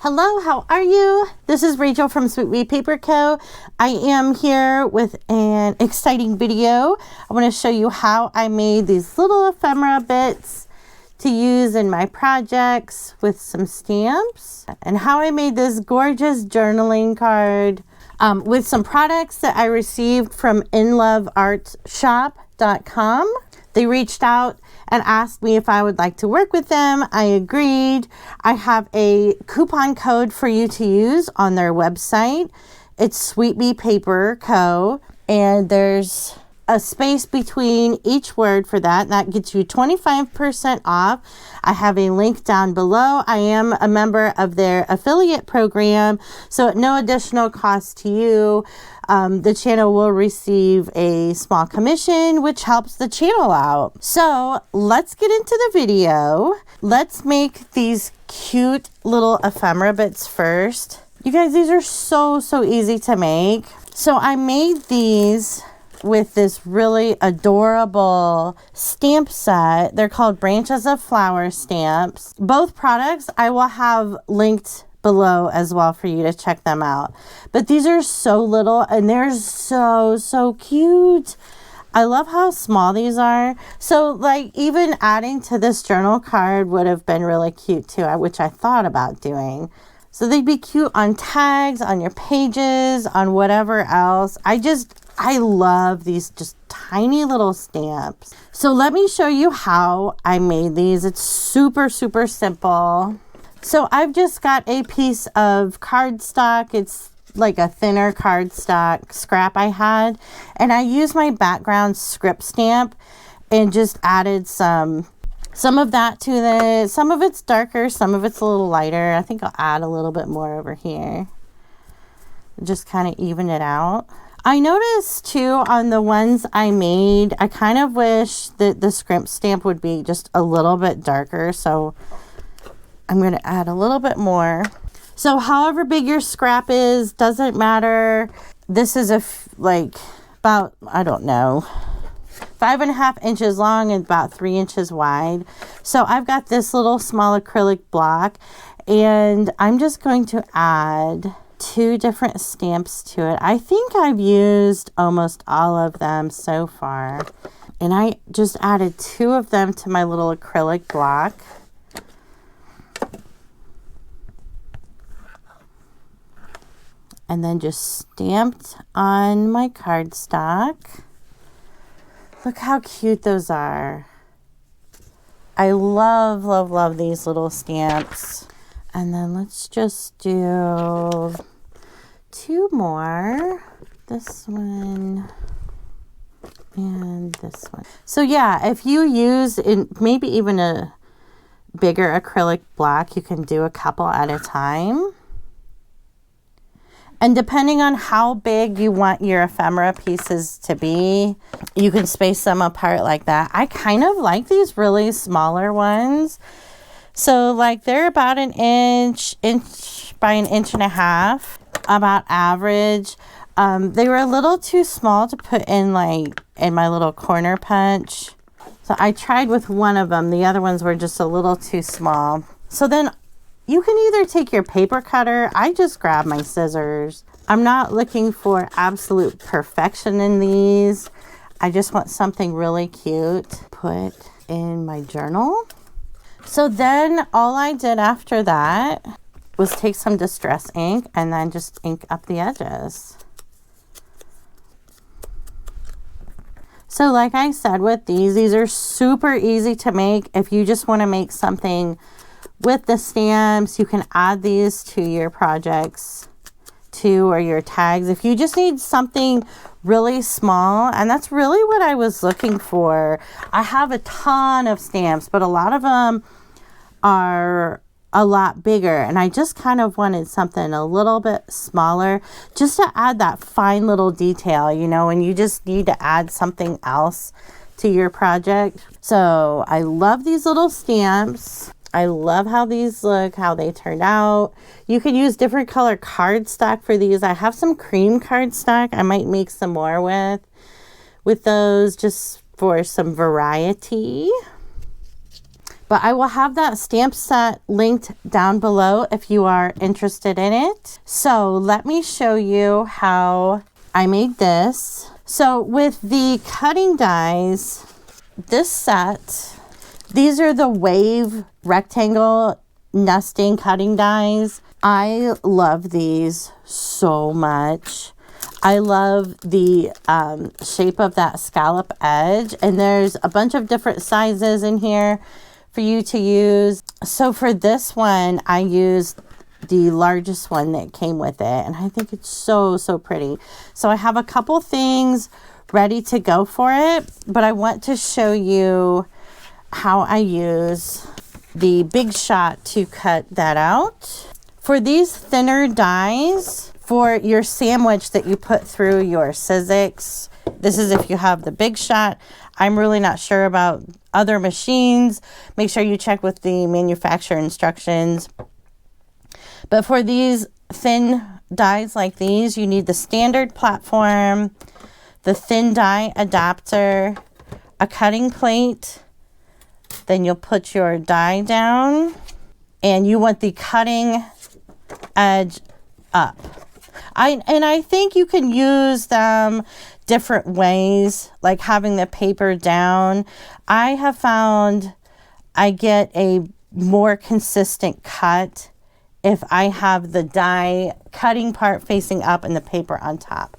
Hello, how are you? This is Rachel from sweetbeepaperco. I am here with an exciting video. I want to show you how I made these little ephemera bits to use in my projects with some stamps, and how I made this gorgeous journaling card with some products that I received from Inloveartshop.com. They reached out and asked me if I would like to work with them. I agreed. I have a coupon code for you to use on their website. It's sweetbeepaperco, and there's a space between each word for that. That gets you 25% off. I have a link down below. I am a member of their affiliate program, so at no additional cost to you, the channel will receive a small commission, which helps the channel out. So let's get into the video. Let's make these cute little ephemera bits first. You guys, these are so easy to make. So I made these with this really adorable stamp set. They're called Branches of Flower stamps. Both products I will have linked below as well for you to check them out. But these are so little and they're so cute. I love how small these are. So like even adding to this journal card would have been really cute too, which I thought about doing. So they'd be cute on tags, on your pages, on whatever else. I love these just tiny little stamps. So let me show you how I made these. It's super simple. So I've just got a piece of cardstock. It's like a thinner cardstock scrap I had. And I used my background script stamp and just added some of that to this. Some of it's darker, some of it's a little lighter. I think I'll add a little bit more over here. Just kind of even it out. I noticed too on the ones I made, I kind of wish that the script stamp would be just a little bit darker. So I'm going to add a little bit more. So however big your scrap is, doesn't matter. This is about, I don't know, 5.5 inches long and about 3 inches wide. So I've got this little small acrylic block, and I'm just going to add 2 different stamps to it. I think I've used almost all of them so far. And I just added 2 of them to my little acrylic block. And then just stamped on my cardstock. Look how cute those are. I love these little stamps. And then let's just do 2 more. This one and this one. So yeah, if you use maybe even a bigger acrylic block, you can do a couple at a time. And depending on how big you want your ephemera pieces to be, you can space them apart like that. I kind of like these really smaller ones. So like they're about an inch by an inch and a half, about average. They were a little too small to put in in my little corner punch. So I tried with one of them. The other ones were just a little too small. So then you can either take your paper cutter. I just grabbed my scissors. I'm not looking for absolute perfection in these. I just want something really cute to put in my journal. So then all I did after that was take some distress ink and then just ink up the edges. So like I said with these are super easy to make. If you just want to make something with the stamps, you can add these to your projects too, or your tags. If you just need something really small, and that's really what I was looking for. I have a ton of stamps, but a lot of them are a lot bigger, and I just kind of wanted something a little bit smaller just to add that fine little detail, you know, and you just need to add something else to your project. So I love these little stamps. I love how these look, how they turned out. You could use different color cardstock for these. I have some cream cardstock I might make some more with those, just for some variety. But I will have that stamp set linked down below if you are interested in it. So let me show you how I made this. So with the cutting dies, this set, these are the Wave rectangle nesting cutting dies. I love these so much. I love the shape of that scallop edge, and there's a bunch of different sizes in here for you to use. So for this one, I used the largest one that came with it, and I think it's so pretty. So I have a couple things ready to go for it, but I want to show you how I use the Big Shot to cut that out. For these thinner dies, for your sandwich that you put through your Sizzix, this is if you have the Big Shot. I'm really not sure about other machines. Make sure you check with the manufacturer instructions. But for these thin dies like these, you need the standard platform, the thin die adapter, a cutting plate. Then you'll put your die down, and you want the cutting edge up. I think you can use them different ways, like having the paper down. I have found I get a more consistent cut if I have the die cutting part facing up and the paper on top.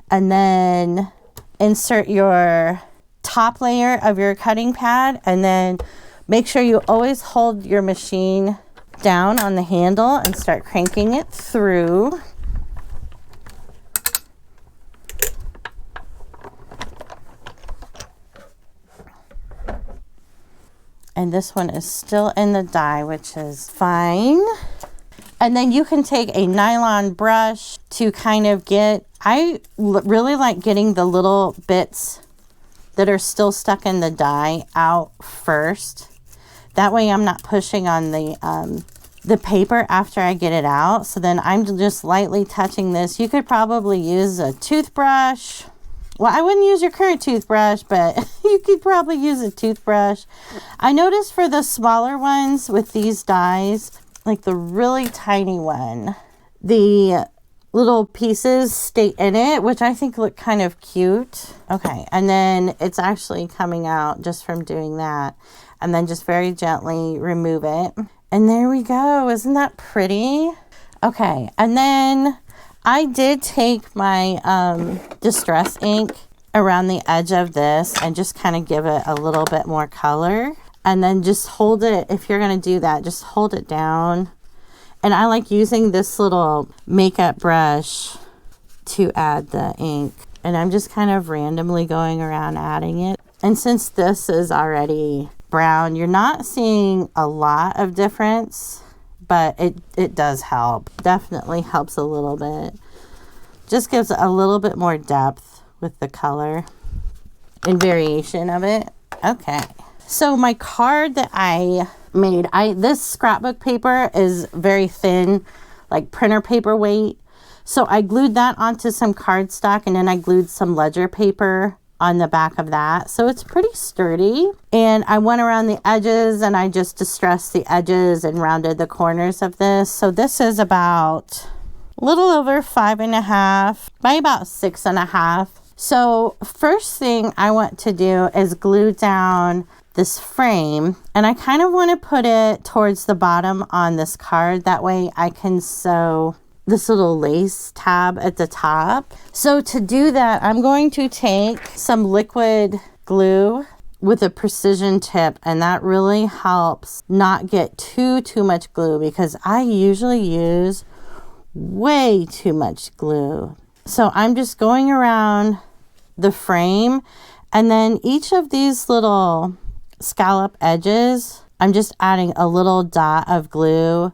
And then insert your top layer of your cutting pad, and then make sure you always hold your machine down on the handle and start cranking it through. And this one is still in the die, which is fine. And then you can take a nylon brush to kind of get, I really like getting the little bits that are still stuck in the die out first. That way I'm not pushing on the paper after I get it out. So then I'm just lightly touching this. You could probably use a toothbrush. Well, I wouldn't use your current toothbrush, but you could probably use a toothbrush. I noticed for the smaller ones with these dies, like the really tiny one, the little pieces stay in it, which I think look kind of cute. Okay, and then it's actually coming out just from doing that. And then just very gently remove it. And there we go. Isn't that pretty? Okay, and then I did take my distress ink around the edge of this and just kind of give it a little bit more color. And then just hold it, if you're going to do that, just hold it down. And I like using this little makeup brush to add the ink. And I'm just kind of randomly going around adding it. And since this is already brown, you're not seeing a lot of difference, but it does help. Definitely helps a little bit. Just gives a little bit more depth with the color and variation of it. Okay. So my card that I made, this scrapbook paper is very thin, like printer paper weight. So I glued that onto some cardstock, and then I glued some ledger paper on the back of that. So it's pretty sturdy. And I went around the edges and I just distressed the edges and rounded the corners of this. So this is about a little over 5.5 by about 6.5. So first thing I want to do is glue down this frame, and I kind of want to put it towards the bottom on this card. That way I can sew this little lace tab at the top. So to do that, I'm going to take some liquid glue with a precision tip, and that really helps not get too much glue, because I usually use way too much glue. So I'm just going around the frame, and then each of these little scallop edges, I'm just adding a little dot of glue.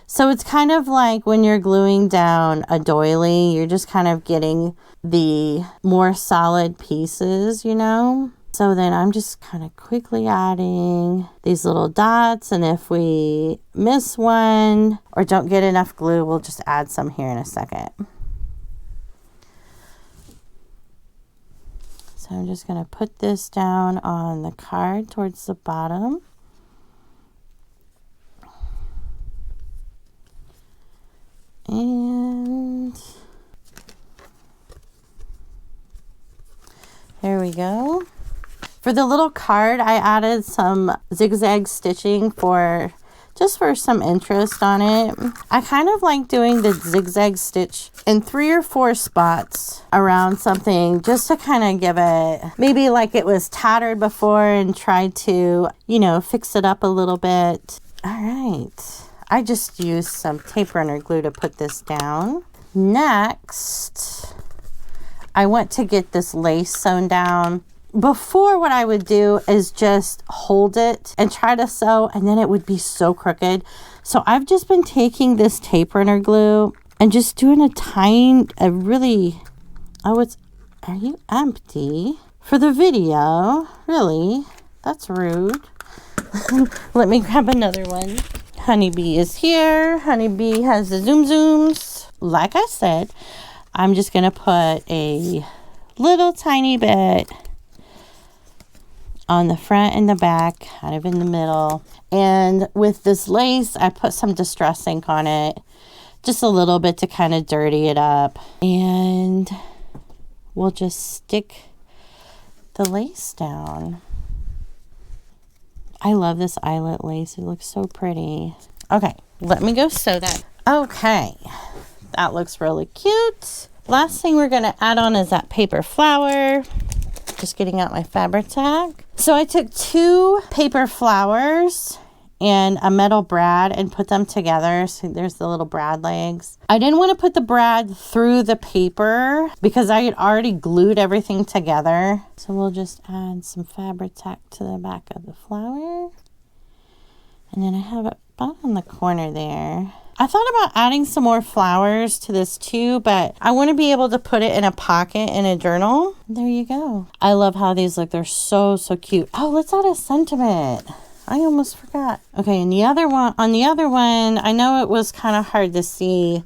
So it's kind of like when you're gluing down a doily, you're just kind of getting the more solid pieces, you know? So then I'm just kind of quickly adding these little dots, and if we miss one or don't get enough glue, we'll just add some here in a second. So I'm just going to put this down on the card towards the bottom. And there we go. For the little card, I added some zigzag stitching just for some interest on it. I kind of like doing the zigzag stitch in 3 or 4 spots around something just to kind of give it, maybe like it was tattered before and tried to, you know, fix it up a little bit. All right. I just used some tape runner glue to put this down. Next, I went to get this lace sewn down. Before, what I would do is just hold it and try to sew, and then it would be so crooked. So I've just been taking this tape runner glue and just doing are you empty? For the video? Really? That's rude. Let me grab another one. Honeybee is here. Honeybee has the zoom zooms. Like I said, I'm just going to put a little tiny bit on the front and the back, kind of in the middle. And with this lace, I put some Distress ink on it, just a little bit to kind of dirty it up. And we'll just stick the lace down. I love this eyelet lace. It looks so pretty. Okay, let me go sew that. Okay, that looks really cute. Last thing we're gonna add on is that paper flower. Just getting out my fabric tag. So I took 2 paper flowers and a metal brad and put them together. So there's the little brad legs. I didn't want to put the brad through the paper because I had already glued everything together. So we'll just add some fabric tack to the back of the flower. And then I have it about on the corner there. I thought about adding some more flowers to this too, but I want to be able to put it in a pocket in a journal. There you go. I love how these look. They're so cute. Oh, let's add a sentiment. I almost forgot. Okay, and on the other one, I know it was kind of hard to see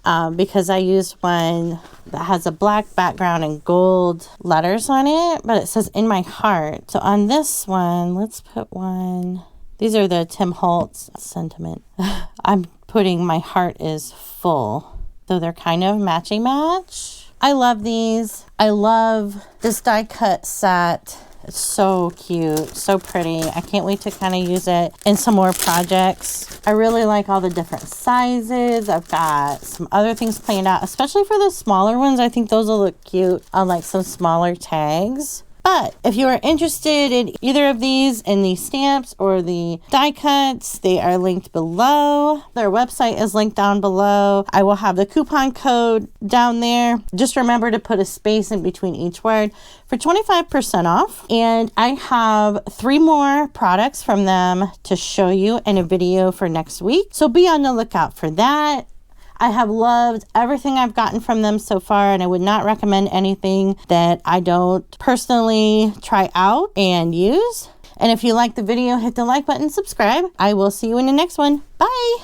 because I used one that has a black background and gold letters on it, but it says in my heart. So on this one, let's put one. These are the Tim Holtz sentiment. I'm putting my heart is full. So they're kind of matchy-match. I love these. I love this die cut set. It's so cute, so pretty. I can't wait to kind of use it in some more projects. I really like all the different sizes. I've got some other things planned out, especially for the smaller ones. I think those will look cute on like some smaller tags. But if you are interested in either of these, in the stamps or the die cuts, they are linked below. Their website is linked down below. I will have the coupon code down there. Just remember to put a space in between each word for 25% off. And I have 3 more products from them to show you in a video for next week. So be on the lookout for that. I have loved everything I've gotten from them so far, and I would not recommend anything that I don't personally try out and use. And if you like the video, hit the like button, subscribe. I will see you in the next one. Bye.